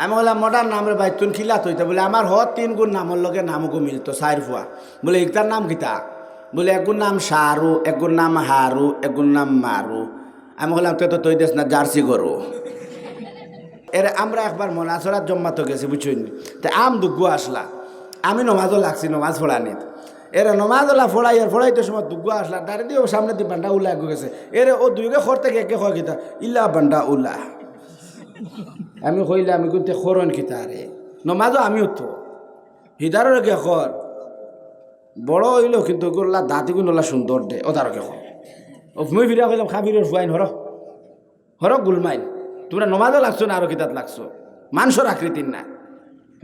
আমি বললাম মডার নাম রে ভাই তুন খিলাত হইতে বলে আমার 3 গুণ নামর লগে নামকো মিলতো 4 ফুয়া বলে একটার নাম কিতা বলে একগুর নাম সারু একগুর নাম হারু একগুর নাম মারু আমি বললাম তুই দেশ না জার্সি গরু এর আমরা একবার মনাসরাত জম্মাতো গেছি বুঝছেন তো দুগ্গু আসলা আমি নমাজও লাগছি নমাজ ফোড়ানি এরা নমাজলা ফোড়াইতে সময় দুগ্গু আসলা তারে দিয়ে সামনে দিয়ে বান্ডা উল্লাহ গেছে এরে ও দুইকে খরতে একে হয় কিতা ইল্লা বান্ডা উল্লাহ আমি কইলে আমি কিন্তু খরণ কিতা রে নমাজও আমিও তো হিদারের কে খর বড় হইল কিন্তু গোল্লা দাঁতিগুলো সুন্দর দে ওদারকে খর মুই ফিরা কইলাম খাবিরের ফুয়াইন হর গুলমাইন তোমরা নমাজও লাগছো না আরো কিতাত লাগছো মানুষের আকৃতির না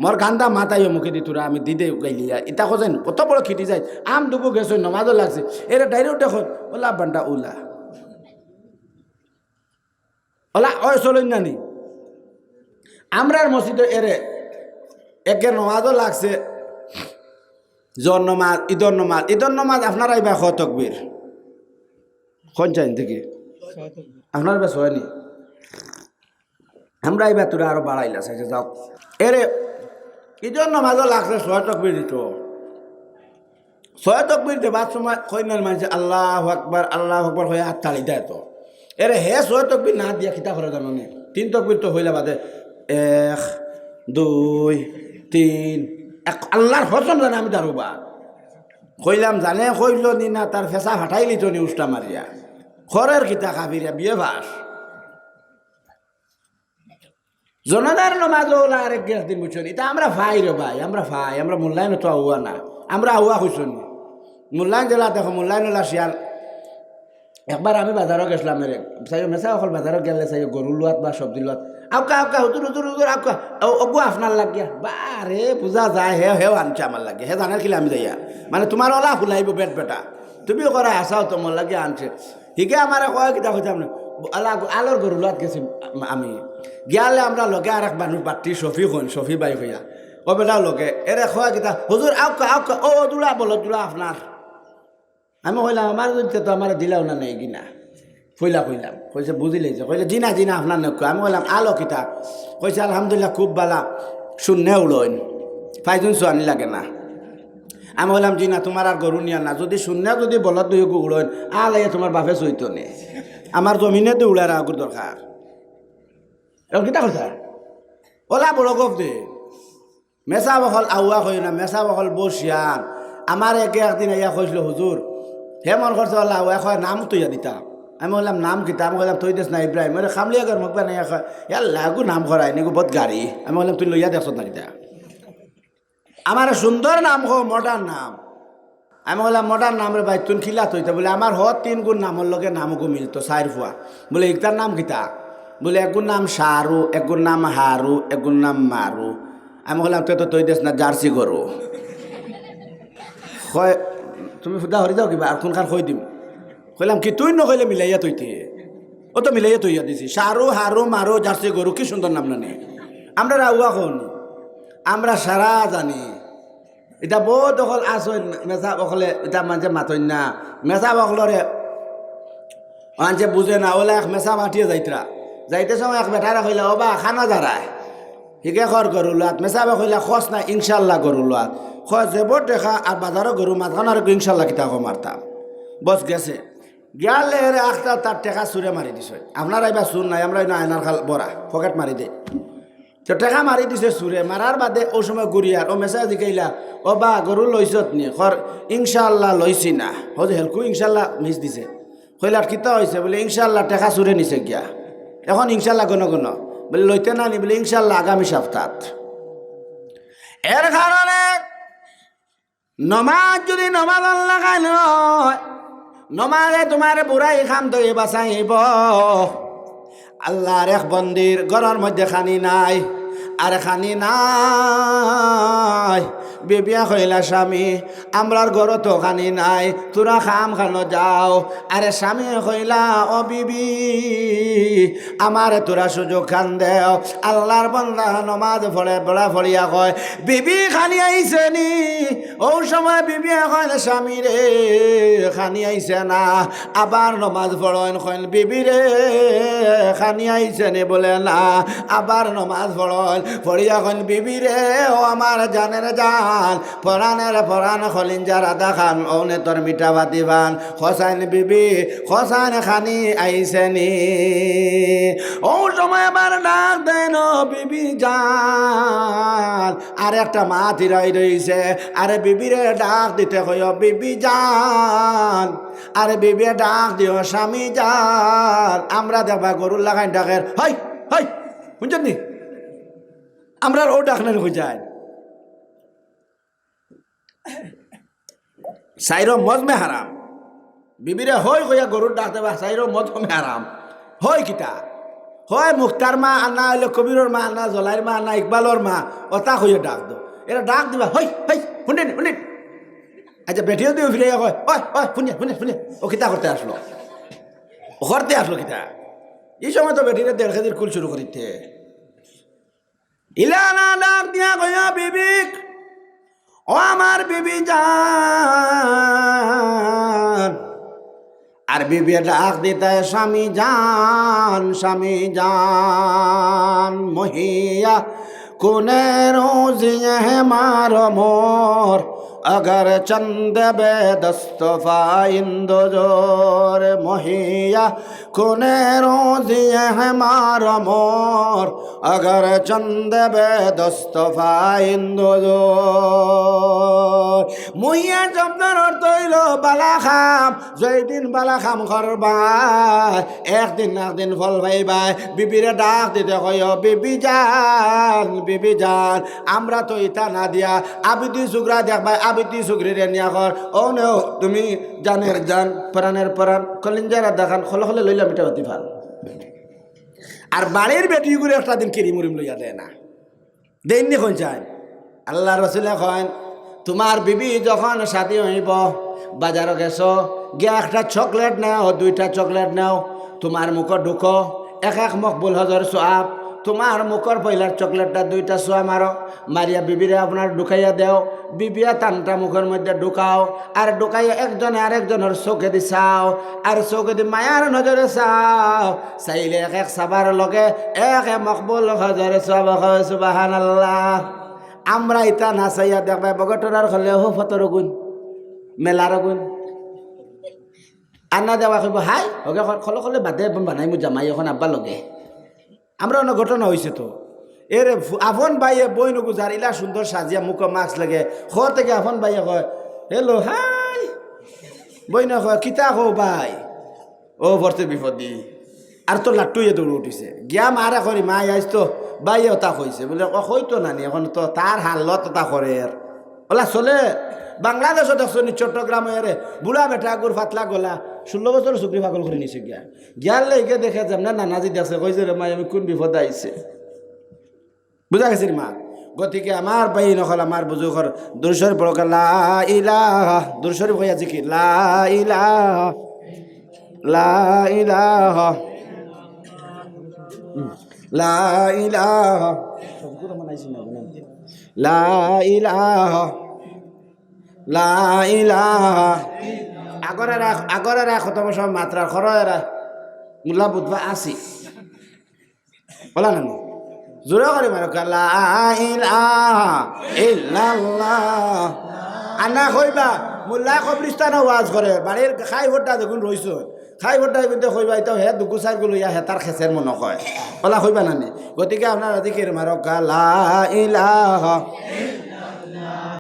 মোর গান্দা মাথাইও মুখে দি তোরা আমি দিদে গাইলিয়া ইতা খোঁজেন কত বড় খিটি যায় দুগু গেছো নমাজও লাগছে এরা ডাইরেক্ট দেখো ওলা বান্ডা উলা ওলা ওই চলেন নানি আমরার মসজিদে এরে একে নমাজও লাগছে জন নমাজ ঈদর নমাজ আপনারা এবার তকবীর কোন চাইন থেকে আপনার বেশ হয়নি আমরা এবার তোরা আরো বাড়াইলা চাইছে যাও এরে ঈদর নমাজও লাগছে 6 তকবীর দিত 6 তকবীর দেবার সময় কইনার মানছে আল্লাহু আকবার হয়ে হাত তালি দেয় তো এরে হে 6 তকবীর না দিয়া কিতা করে জানো নি 3 তকবীর তো হইলা বাদে 1 2 3 আল্লাহর হসম জানে আমি দারুবা কইলাম জানে কইল নি না তার ফেসা ফাটাইলি তো নি উষ্টা মারিয়া খরের কিতা কাবিরিয়া বিয়ে ভাস জনতার নমাজ ওলা আরেক গ্যাস দিন বুঝছেন এটা আমরা ভাই রে ভাই আমরা মূল্যায়ন তো আউয়া না আমরা আউয়া হইছনি মূল্যায়ন জেলা দেখো মূল্যায়ন ওলা শিয়াল একবার আমি বাজারও গেছিলাম রে মেসা অকল বাজারও গেলে চাই গরু লোয়াত বা সবজি লোয়াত আউকা হুজুর আউকা অগু আপনার লাগিয়া বারে পূজা যায় হেও আনছে আমার লাগে হে জানার কিলে আমি যাইয়া মানে তোমার ওলা ফুলাইব বেট বেটা তুমিও করা আসাও তোমার লাগে আনছে হিকে আমার কয় কিতা হইতাম না আলোর গরু লোয়াত গেছি আমি গিয়ালে আমরা লগে আর এক মানুষ বাটি সফি বাই হইয়া ও বেটাও লগে এরে কয় কিতা হুজুর আউকা ও দুলা বলো দুলা আপনার আমি কইলাম আমার তো আমার দিলাও না নেই কিনা কইলাম কইছে বুঝিলেই যে কইলে জিনা আপনার নক আমি কইলাম আলো কিতা কইছে আলহামদুলিল্লাহ খুব বালা শূন্য উড়ইন ফাইজুন সোয়ানি লাগে না আমি বললাম জিনা তোমার আর গরু নিয়া না যদি শূন্য যদি বলত দুই উড়ইন আলাইয়া তোমার বাপে চইত নে আমার জমিনে তো উড়ার আগুর দরকার এরকম কিতা কথা ওলা বড় গপ দে মেসা বহল আউয়া কই না মেসা বহল বসিয়ান আমার একে একদিন ইয়া কইছিল হুজুর হে মন করছে আল্লাহ ওয়া কয় নাম তৈয়া দিতা আমি বললাম নাম কিতা আমি বললাম তুই দেশ না ইব্রাহিম আরে খামলিয়া গর মুখ বানাইয়া কয় লাগু নাম করাই নিগু বহুত গাড়ি আমি বললাম তুই লইয়া দেখছ না কিতা আমার সুন্দর নাম হো মডার্ন নাম আমি বললাম মডার্ন নাম রে ভাই তুন খিলাত হইতে বলে আমার 3 গুণ নামর লগে নামকো মিলতো 4 ফুয়া বলে একটার নাম কিতা বলে একগুর নাম সারু একগুর নাম হারু একগুর নাম মারু আমি বললাম তুই দেশ না জার্সি গরু হয় তুমি ফুদা হরি যাও কিবা আর কোনখান কই দিম কইলাম কি তুই নকইলে মিলাইয়া তৈতে ও তো মিলাইয়া তৈয়া দিছি সারু হারু মারু জার্সি গরু কি সুন্দর নাম নানি আমরা রাউয়া কোন আমরা সারা জানি এটা বহুত দখল আসই মেসা বখলে এটা মানছে মাতই না মেসা বখলরে মানছে বুঝে না ওলা এক মেসা মাটিয়ে যাইতে সময় এক বেটারা কইলা ও বা খানা দাঁড়ায় হিকে খর গরু লোয়াত মেসাবে কইলা খস না ইনশাল্লাহ গরু লোয়াত খস যাব দেখা আর বাজারও গরু মাঝখান আর ইনশাল্লাহ কিতা মারতাম বস গেছে গিয়ালে এর আখটা তার টেকা চুরে মারি দিছে আপনারা এবার চুর নাই আমরা আয়নার খাল বরা পকেট মারি দে তো টেকা মারি দিছে চুরে মারার বাদে ও সময় গুড়িয়ার ও মেসা দিকেইলা ও বা গরু লইছত নি খর ইনশাল্লাহ লইছি না হজ হেলকু ইনশাল্লাহ মিস দিছে কইলার কিতা হয়েছে বলে ইনশাল্লাহ টেকা চুরে নিছে গিয়া এখন ইনশাল্লাহ গণ বলে লইতে না নি বলে ইনশাল্লাহ আগামী সপ্তাহ এর কারণে নমাজ যদি নমাজ লাগাই নয় নমাজে তোমার বুড়াই খাম তো এ বাঁচাইব আল্লাহর এক বন্দির ঘরের মধ্যে খানি নাই আর খানি নাই বেবিয়া কইলা স্বামী আমরার ঘর তো খানি নাই তোরা খাম খানো যাও আরে স্বামী কইলা ও বিবি আমারে তোরা সুযোগ খান দেও আল্লাহর বান্দা নমাজ পড়ে বড়া ফড়িয়া কয় বিবি খানি আইছে নি ও সময় বিবি কয় স্বামী রে খানি আইছে না আবার নমাজ পড়েন কইল বিবি রে খানি আইছে নি বলে না আবার নমাজ পড়ো হল পড়িয়া কন বিবি রে ও আমার জানের জান পরানের পরান খলিঞ্জার আদা খান ওনে তোর মিঠা বাতি বান খসাইন বিবি খসাইন খানি আইসেনি ও সময় আবার ডাক দেন বিবি জান আর একটা মা থিরাই রইছে আরে বিবিরে ডাক দিতে কই বিবি জান আরে বিবি ডাক দিও স্বামী জান আমরা দেবা গরুর লাগাই ডাকের হাই হাই বুঝছেন নি আমরা ও ডাকনের হয়ে যায় সাইরো মজমে হারাম বিবিরে হই কইয়া গরুর ডাক দেবা সাইরো মজমে হারাম হয় কিতা হয় মুখতার মা আনা হইলে কবিরর মা আনা জলাইর মা আনা ইকবালর মা ওটা হইয়া ডাক দো এরা ডাক দিবা হই হই শুনেন শুনেন আচ্ছা বেঠিও দিও ফিরে কয় ওই ওই শুনে শুনে শুনে ও কিতা করতে আসলো করতে আসলো কিতা এই সময় তো বেটিরে 1.5 কেজির কুল শুরু করিতে ইলানা ডাক দিয়া কইয়া বিবিক ও আমার বিবি জান আর বিবি ডাক দিতে স্বামী জান মহিয়া কোনে রোজিয়ে মার মোর अगर चंद बे दस्तफा इंदो जोर मोहिया कोने रोजिए है मार मोर अगर चंद बे दस्तफा इंदो जोर मोहिया शब्दर अर्थ হইল বালা খাম যেদিন বালা খাম করবা একদিন ফল পাইবাই বিবিরে ডাক দিতে কয় বিবি জান আমরা তো ইটা না দিয়া আবিদি সুগরা দেখবা আবিতি সুগ্রিরে নিয়া কর ও নেও তুমি জানের জান প্রাণের প্রাণ কলিঞ্জারা দেখান খলে খলে লইলা মিঠা বাতি ভাল আর বাড়ির বেটি করে একটা দিন কিরি মুরিম লইয়া দেয় না দেননি কোন চাই আল্লাহ রসুলে কন তোমার বিবি যখন শাদী হইব বাজারও গেছো গিয়া একটা চকলেট নাও 2টা চকলেট নাও তোমার মুখ ঢুকো এক মকবুল হজর সোয়াব তোমার মুখর পয়লার চকলেটটা 2টা সোয়া মারো মারিয়া বিবিরে আপনার ঢুকাইয়া দেও বিবিয়া টানটা মুখের মধ্যে ঢুকাও আর ঢুকাইয়া একজনে আরেকজনের চোখে দি চাও আর চোখে দি মায়ার নজরে চাও চাইলে এক সাবার লগে এক মকবুল হজরে সোয়াব সুবহানাল্লাহ আমরা ইটা না চাইয়া দেখবা বগটরার হলে হো ফতর গুণ মেলার গুণ আন্না দেওয়া কইব হাই ওকে খলে খলে বাদে বানাই মু জামাই এখন আব্বা লগে আমরা অনেক ঘটনা হয়েছে তো এর আফন বাইয়ে বই নগুজার ইলা সুন্দর সাজিয়া মুখ মাস্ক লাগে খর থেকে আফন বাইয়ে কয় হেলো হাই বই না কয় কিতা কো ভাই ও ভরতে বিপদি আর তো লাট্টুয়ে দৌড় উঠিছে গিয়া মারা করি মা আইস তো বাইয়ে তা কইছে বলে হইতো নানি এখন তো তার হালত তা করে ওলা চলে বাংলাদেশও দেখছো নি চট্টগ্রামে এরে বুড়া বেটা আগুর ফাতলা গলা 16 বছর চুকরি পাগল করে নিছে গিয়ার লেগে দেখে যাম না নানাজি দেখছে কইছে রে মাই আমি কোন বিপদ আইছে বুঝা গেছে মা গতিকে আমার বাই নকল আমার বুজুগর দুরশর পড়কা লা ইলাহা দুরশর কইয়া জিকির লা ইলাহা লা ইলাহা লা ইলাহা সবগুলো মানাইছি না লা ইলাহা লা ইলাহা আগরে কত বছর মাত্রা খররা মুলা বুধবা আসি বলা না জোরে করে মারো লা ইলাহা ইল্লাল্লাহ আনা কইবা মুল্লা কবরিস্তান ওয়াজ করে বাড়ির খাই ভোটটা দেখুন রইছ খাই ভোটটা কিন্তু কইবা এটা হে দুকু চার গুলো ইয়া হেতার খেসের মনে কয় বলা কইবা নানি গতিকে আপনার দিকে মারো লা ইলাহা